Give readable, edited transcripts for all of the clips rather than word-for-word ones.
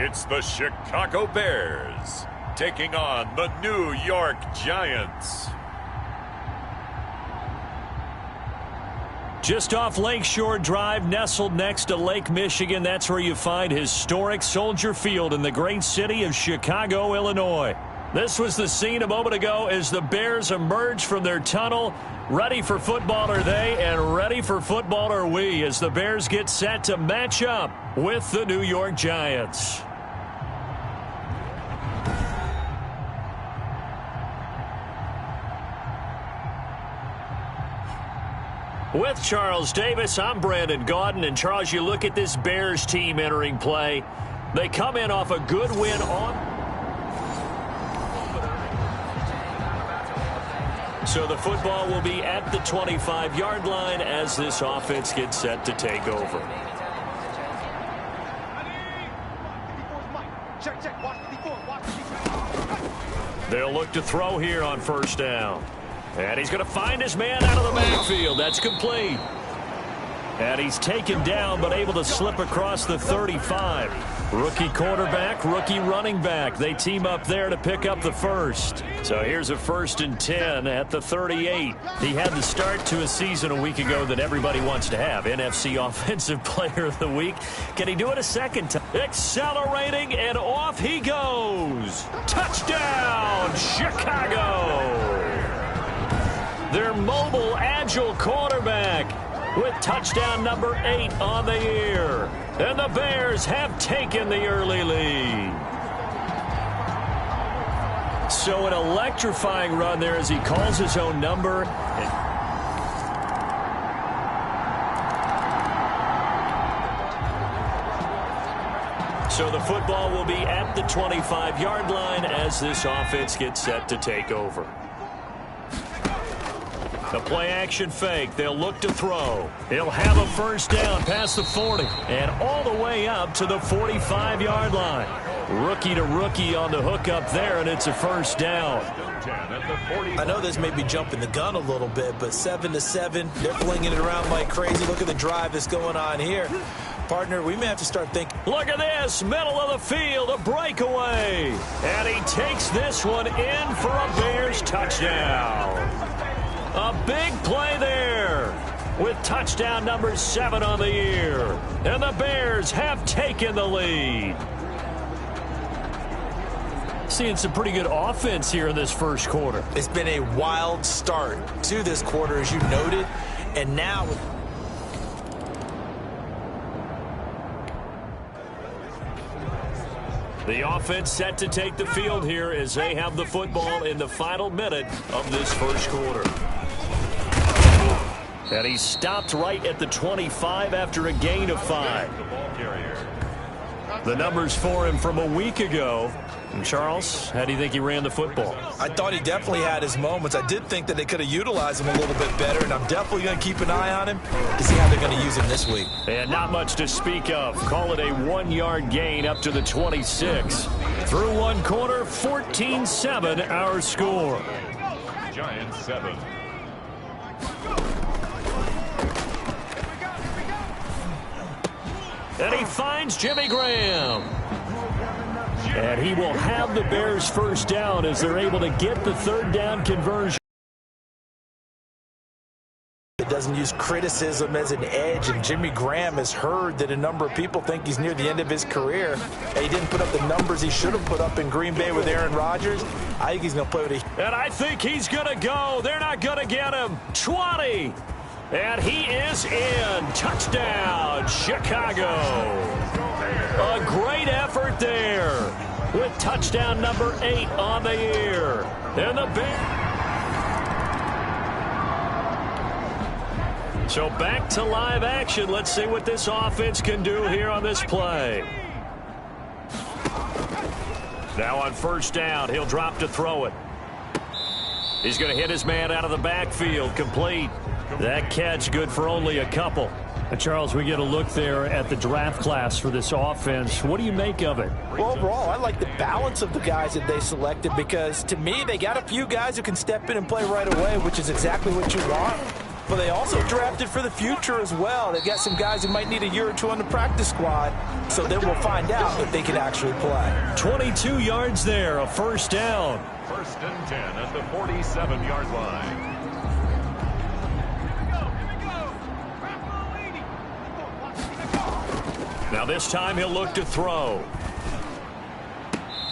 It's the Chicago Bears taking on the New York Giants. Just off Lakeshore Drive, nestled next to Lake Michigan, that's where you find historic Soldier Field in the great city of Chicago, Illinois. This was the scene a moment ago as the Bears emerged from their tunnel. Ready for football are they, and ready for football are we, as the Bears get set to match up with the New York Giants. With Charles Davis, I'm Brandon Gaudin. And Charles, you look at this Bears team entering play. They come in off a good win on. So the football will be at the 25-yard line as this offense gets set to take over. They'll look to throw here on first down. And he's going to find his man out of the backfield. That's complete. And he's taken down but able to slip across the 35. Rookie quarterback, rookie running back. They team up there to pick up the first. So here's a 1st and 10 at the 38. He had the start to a season a week ago that everybody wants to have. NFC Offensive Player of the Week. Can he do it a second time? Accelerating, and off he goes. Touchdown, Chicago! Their mobile, agile quarterback with touchdown number 8 on the year. And the Bears have taken the early lead. So an electrifying run there as he calls his own number. So the football will be at the 25-yard line as this offense gets set to take over. The play-action fake. They'll look to throw. He'll have a first down past the 40 and all the way up to the 45-yard line. Rookie to rookie on the hook up there, and it's a first down. I know this may be jumping the gun a little bit, but 7-7, they're flinging it around like crazy. Look at the drive that's going on here. Partner, we may have to start thinking. Look at this, middle of the field, a breakaway. And he takes this one in for a Bears touchdown. A big play there with touchdown number 7 on the year. And the Bears have taken the lead. Seeing some pretty good offense here in this first quarter. It's been a wild start to this quarter, as you noted. And now the offense set to take the field here as they have the football in the final minute of this first quarter. And he stopped right at the 25 after a gain of 5. The numbers for him from a week ago. And Charles, how do you think he ran the football? I thought he definitely had his moments. I did think that they could have utilized him a little bit better, and I'm definitely going to keep an eye on him to see how they're going to use him this week. And not much to speak of. Call it a 1-yard gain up to the 26. Through one quarter, 14-7 our score. Giants 7. And he finds Jimmy Graham. And he will have the Bears first down as they're able to get the third down conversion. It doesn't use criticism as an edge, and Jimmy Graham has heard that a number of people think he's near the end of his career. And he didn't put up the numbers he should have put up in Green Bay with Aaron Rodgers. I think he's going to play with a... And I think he's going to go. They're not going to get him. 20. And he is in. Touchdown, Chicago. A great effort there with touchdown number 8 on the year. And the Bears. So back to live action. Let's see what this offense can do here on this play. Now on first down, he'll drop to throw it. He's going to hit his man out of the backfield. Complete. That catch good for only a couple. Charles, we get a look there at the draft class for this offense. What do you make of it? Well, overall, I like the balance of the guys that they selected because, to me, they got a few guys who can step in and play right away, which is exactly what you want. But they also drafted for the future as well. They've got some guys who might need a year or two on the practice squad, so then we'll find out if they can actually play. 22 yards there, a first down. 1st and 10 at the 47-yard line. Now this time he'll look to throw.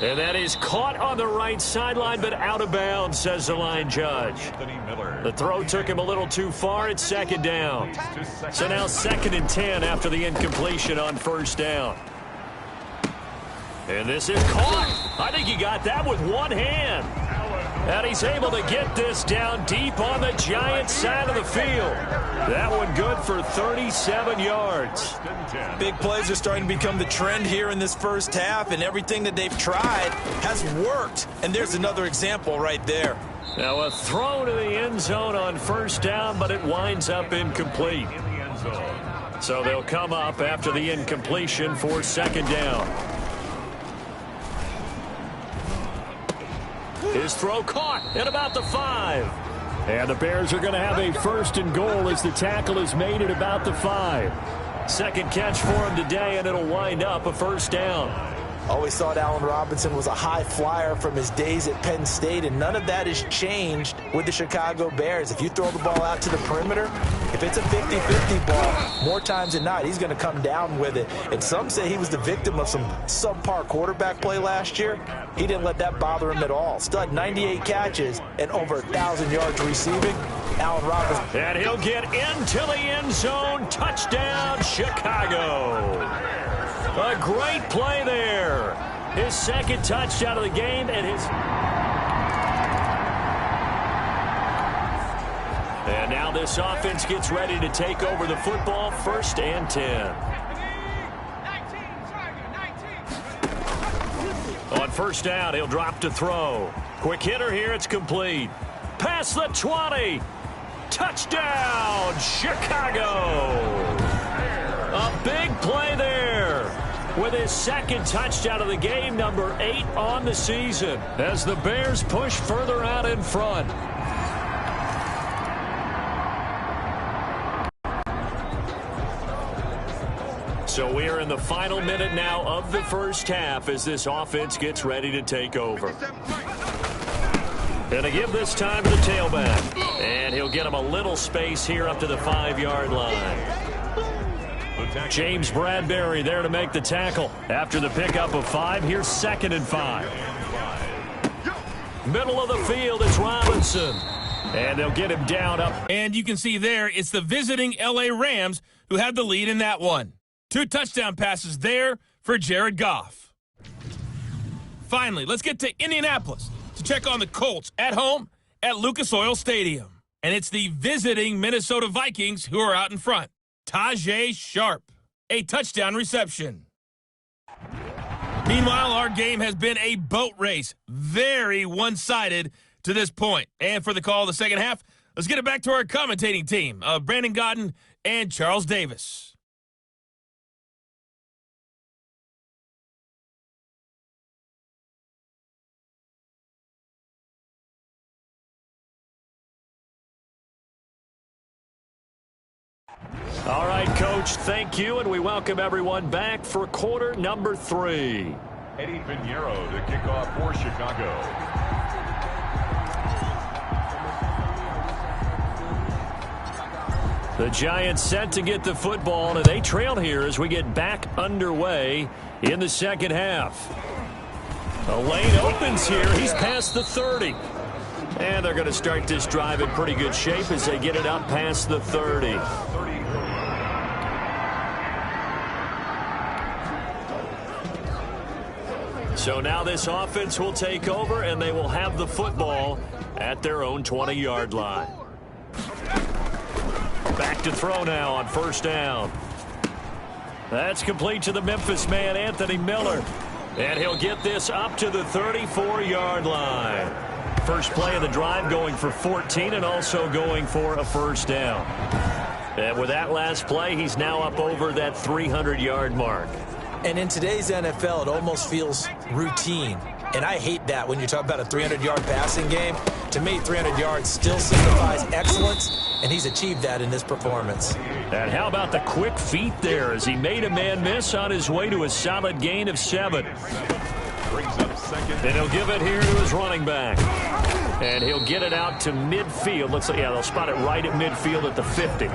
And that is caught on the right sideline, but out of bounds, says the line judge. The throw took him a little too far. It's 2nd down. So now 2nd and 10 after the incompletion on 1st down. And this is caught. I think he got that with one hand. And he's able to get this down deep on the Giants side of the field. That one good for 37 yards. Big plays are starting to become the trend here in this first half, and everything that they've tried has worked. And there's another example right there. Now a throw to the end zone on 1st down, but it winds up incomplete. So they'll come up after the incompletion for 2nd down. His throw caught at about the 5. And the Bears are going to have a 1st and goal as the tackle is made at about the 5. 2nd catch for him today, and it'll wind up a 1st down. Always thought Allen Robinson was a high flyer from his days at Penn State, and none of that has changed with the Chicago Bears. If you throw the ball out to the perimeter, if it's a 50-50 ball, more times than not, he's going to come down with it. And some say he was the victim of some subpar quarterback play last year. He didn't let that bother him at all. Stud 98 catches and over 1,000 yards receiving. Allen Robinson. And he'll get into the end zone. Touchdown, Chicago. A great play there. His 2nd touchdown of the game, and now this offense gets ready to take over the football. 1st and 10. On 1st down, he'll drop to throw. Quick hitter here, it's complete. Past the 20. Touchdown, Chicago. A big play there with his 2nd touchdown of the game, number 8 on the season, as the Bears push further out in front. So we are in the final minute now of the first half as this offense gets ready to take over. Going to give this time to the tailback. And he'll get him a little space here up to the 5-yard line. James Bradbury there to make the tackle. After the pickup of 5, here's 2nd and 5. Middle of the field, it's Robinson. And they'll get him down up. And you can see there, it's the visiting L.A. Rams who had the lead in that one. 2 touchdown passes there for Jared Goff. Finally, let's get to Indianapolis to check on the Colts at home at Lucas Oil Stadium. And it's the visiting Minnesota Vikings who are out in front. Tajay Sharp, a touchdown reception. Meanwhile, our game has been a boat race, very one-sided to this point. And for the call of the second half, let's get it back to our commentating team of Brandon Godden and Charles Davis. All right, Coach, thank you, and we welcome everyone back for quarter number 3. Eddie Pinheiro to kick off for Chicago. The Giants set to get the football, and they trail here as we get back underway in the second half. A lane opens here. He's past the 30. And they're going to start this drive in pretty good shape as they get it up past the 30. So now this offense will take over, and they will have the football at their own 20-yard line. Back to throw now on first down. That's complete to the Memphis man, Anthony Miller. And he'll get this up to the 34-yard line. First play of the drive going for 14 and also going for a first down. And with that last play, he's now up over that 300-yard mark. And in today's NFL, it almost feels routine. And I hate that when you talk about a 300-yard passing game. To me, 300 yards still signifies excellence. and he's achieved that in this performance. And how about the quick feet there as he made a man miss on his way to a solid gain of 7. And he'll give it here to his running back. And he'll get it out to midfield. Looks like, yeah, they'll spot it right at midfield at the 50.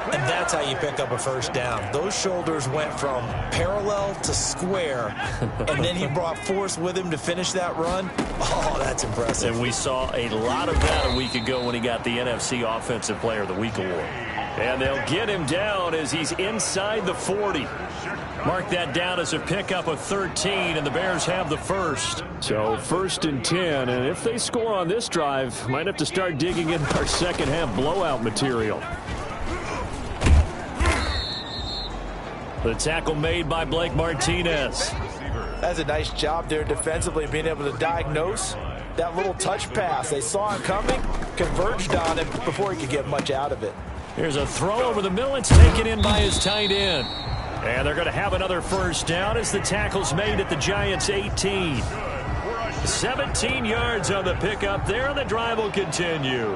And that's how you pick up a first down. Those shoulders went from parallel to square, and then he brought force with him to finish that run. Oh, that's impressive. And we saw a lot of that a week ago when he got the NFC Offensive Player of the Week award. And they'll get him down as he's inside the 40. Mark that down as a pickup of 13, and the Bears have the first. So 1st and 10, and if they score on this drive, might have to start digging in our second half blowout material. The tackle made by Blake Martinez. That's a nice job there defensively, being able to diagnose that little touch pass. They saw it coming, converged on it before he could get much out of it. Here's a throw over the middle. It's taken in by his tight end. And they're going to have another first down as the tackle's made at the Giants' 18. 17 yards on the pickup there, and the drive will continue.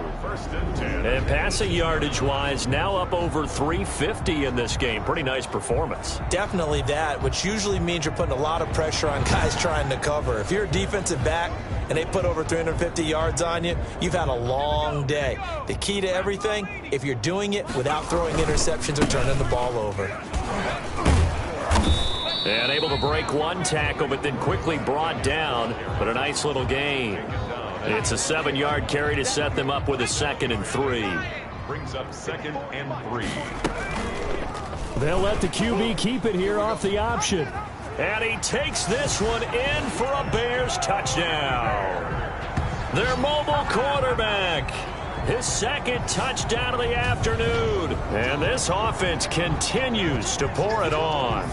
And passing yardage-wise, now up over 350 in this game. Pretty nice performance. Definitely that, which usually means you're putting a lot of pressure on guys trying to cover. If you're a defensive back and they put over 350 yards on you, you've had a long day. The key to everything, if you're doing it without throwing interceptions or turning the ball over. And able to break one tackle, but then quickly brought down. But a nice little gain. It's a 7-yard carry to set them up with a 2nd and 3. Brings up 2nd and 3. They'll let the QB keep it here off the option. And he takes this one in for a Bears touchdown. Their mobile quarterback. His 2nd touchdown of the afternoon. And this offense continues to pour it on.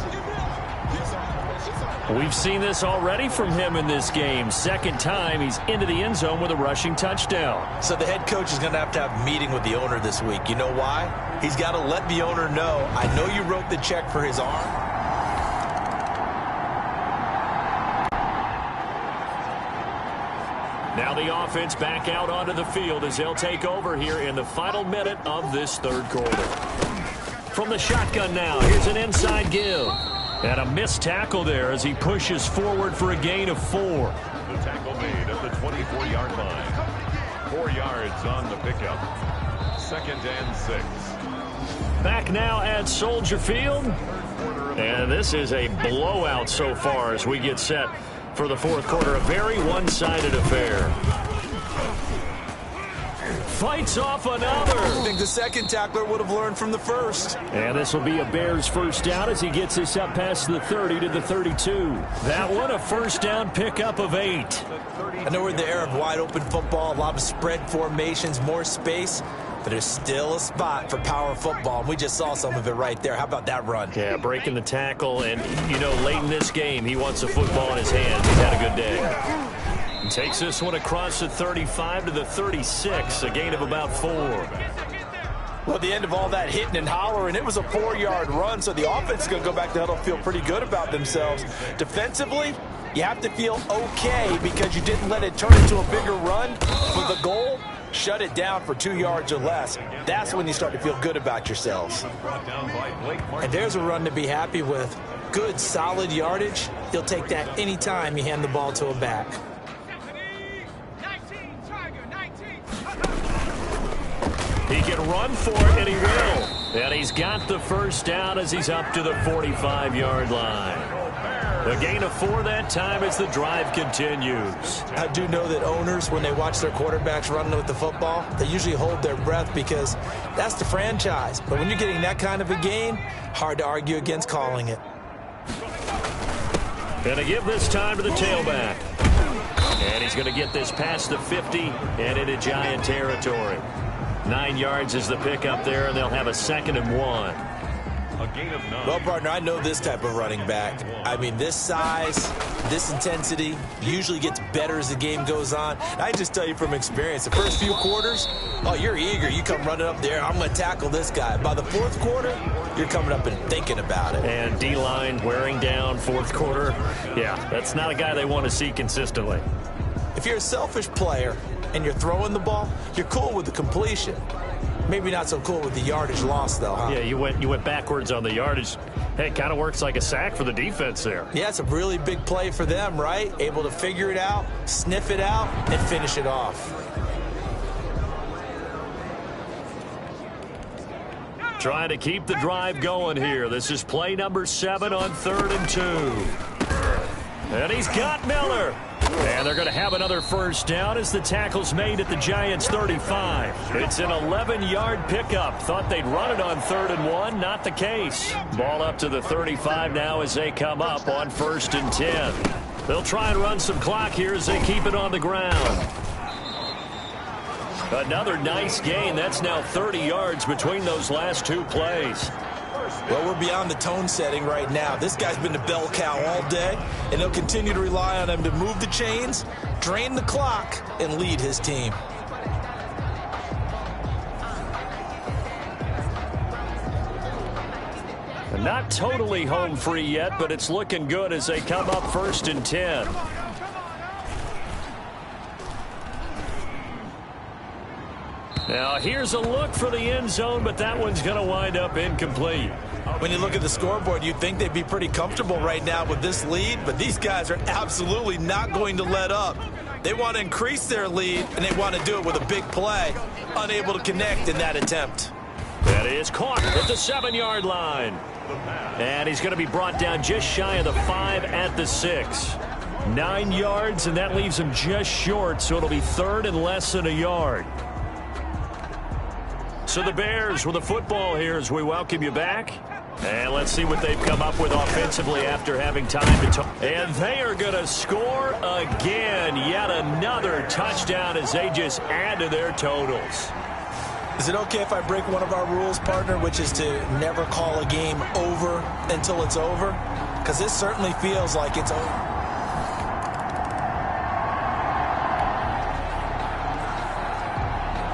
We've seen this already from him in this game. 2nd time he's into the end zone with a rushing touchdown. So the head coach is going to have a meeting with the owner this week. You know why? He's got to let the owner know, I know you wrote the check for his arm. Now the offense back out onto the field as they'll take over here in the final minute of this 3rd quarter. From the shotgun now, here's an inside give. And a missed tackle there as he pushes forward for a gain of 4. The tackle made at the 24-yard line. 4 yards on the pickup. 2nd and 6. Back now at Soldier Field. And this is a blowout so far as we get set for the 4th quarter. A very one-sided affair. Fights off another. I think the 2nd tackler would have learned from the 1st. And this will be a Bears first down as he gets this up past the 30 to the 32. That one a first down pickup of 8. I know we're in the era of wide open football, a lot of spread formations, more space, but there's still a spot for power football. And we just saw some of it right there. How about that run? Yeah, breaking the tackle. And, you know, late in this game, he wants the football in his hands. He's had a good day. Takes this one across the 35 to the 36, a gain of about 4. Well, at the end of all that hitting and hollering, it was a 4-yard run, so the offense is going to go back to huddle, feel pretty good about themselves. Defensively, you have to feel okay because you didn't let it turn into a bigger run with the goal. Shut it down for 2 yards or less. That's when you start to feel good about yourselves. And there's a run to be happy with. Good, solid yardage. You'll take that anytime you hand the ball to a back. He can run for it, and he will. And he's got the first down as he's up to the 45-yard line. A gain of 4 that time as the drive continues. I do know that owners, when they watch their quarterbacks running with the football, they usually hold their breath because that's the franchise. But when you're getting that kind of a gain, hard to argue against calling it. Going to give this time to the tailback. And he's going to get this past the 50 and into Giant territory. 9 yards is the pickup there, and they'll have a 2nd and 1. A gain of 9. Well, partner, I know this type of running back. I mean, this size, this intensity usually gets better as the game goes on. I just tell you from experience, the first few quarters, oh, you're eager. You come running up there, I'm going to tackle this guy. By the 4th quarter, you're coming up and thinking about it. And D-line wearing down 4th quarter. Yeah, that's not a guy they want to see consistently. If you're a selfish player, and you're throwing the ball, you're cool with the completion. Maybe not so cool with the yardage loss, though, huh? Yeah, you went backwards on the yardage. Hey, it kind of works like a sack for the defense there. Yeah, it's a really big play for them, right? Able to figure it out, sniff it out, and finish it off. Trying to keep the drive going here. This is play number 7 on 3rd and 2. And he's got Miller. And they're going to have another first down as the tackle's made at the Giants' 35. It's an 11-yard pickup. Thought they'd run it on 3rd and 1. Not the case. Ball up to the 35 now as they come up on 1st and 10. They'll try and run some clock here as they keep it on the ground. Another nice gain. That's now 30 yards between those last 2 plays. Well, we're beyond the tone setting right now. This guy's been the bell cow all day, and they'll continue to rely on him to move the chains, drain the clock, and lead his team. Not totally home free yet, but it's looking good as they come up 1st and 10. Now, here's a look for the end zone, but that one's going to wind up incomplete. When you look at the scoreboard, you'd think they'd be pretty comfortable right now with this lead, but these guys are absolutely not going to let up. They want to increase their lead, and they want to do it with a big play. Unable to connect in that attempt. That is caught at the 7-yard line. And he's going to be brought down just shy of the 5 at the 6. 9 yards, and that leaves him just short, so it'll be 3rd and less than a yard. So the Bears with the football here as we welcome you back. And let's see what they've come up with offensively after having time to talk. And they are going to score again. Yet another touchdown as they just add to their totals. Is it okay if I break one of our rules, partner, which is to never call a game over until it's over? Because this certainly feels like it's over.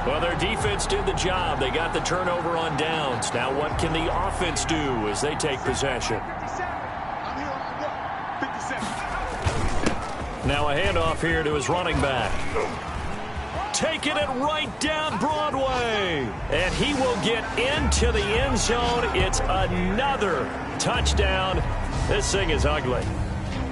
Well, their defense did the job. They got the turnover on downs. Now what can the offense do as they take possession? Now a handoff here to his running back. Taking it right down Broadway. And he will get into the end zone. It's another touchdown. This thing is ugly.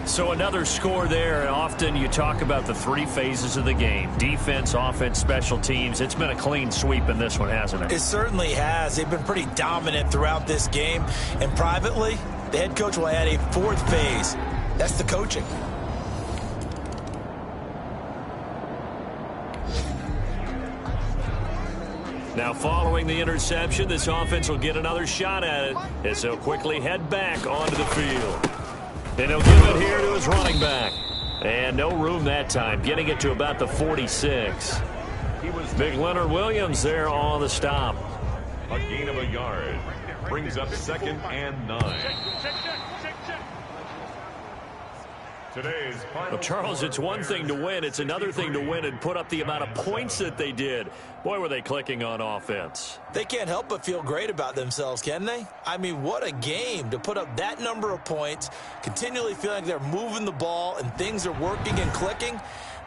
So another score there, and often you talk about the 3 phases of the game. Defense, offense, special teams. It's been a clean sweep in this one, hasn't it? It certainly has. They've been pretty dominant throughout this game. And privately, the head coach will add a 4th phase. That's the coaching. Now following the interception, this offense will get another shot at it as they'll quickly head back onto the field. And he'll give it here to his running back. And no room that time, getting it to about the 46. Big Leonard Williams there on the stop. A gain of a yard. Brings up 2nd and 9. Today's final. Well, Charles, it's one thing to win. It's another thing to win and put up the amount of points that they did. Boy, were they clicking on offense. They can't help but feel great about themselves, can they? I mean, what a game to put up that number of points, continually feeling like they're moving the ball and things are working and clicking.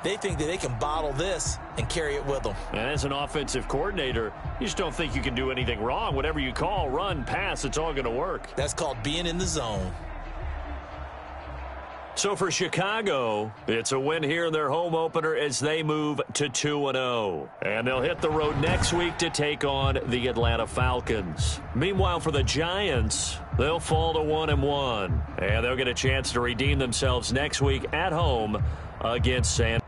They think that they can bottle this and carry it with them. And as an offensive coordinator, you just don't think you can do anything wrong. Whatever you call, run, pass, it's all going to work. That's called being in the zone. So for Chicago, it's a win here in their home opener as they move to 2-0. And they'll hit the road next week to take on the Atlanta Falcons. Meanwhile, for the Giants, they'll fall to 1-1. And they'll get a chance to redeem themselves next week at home against San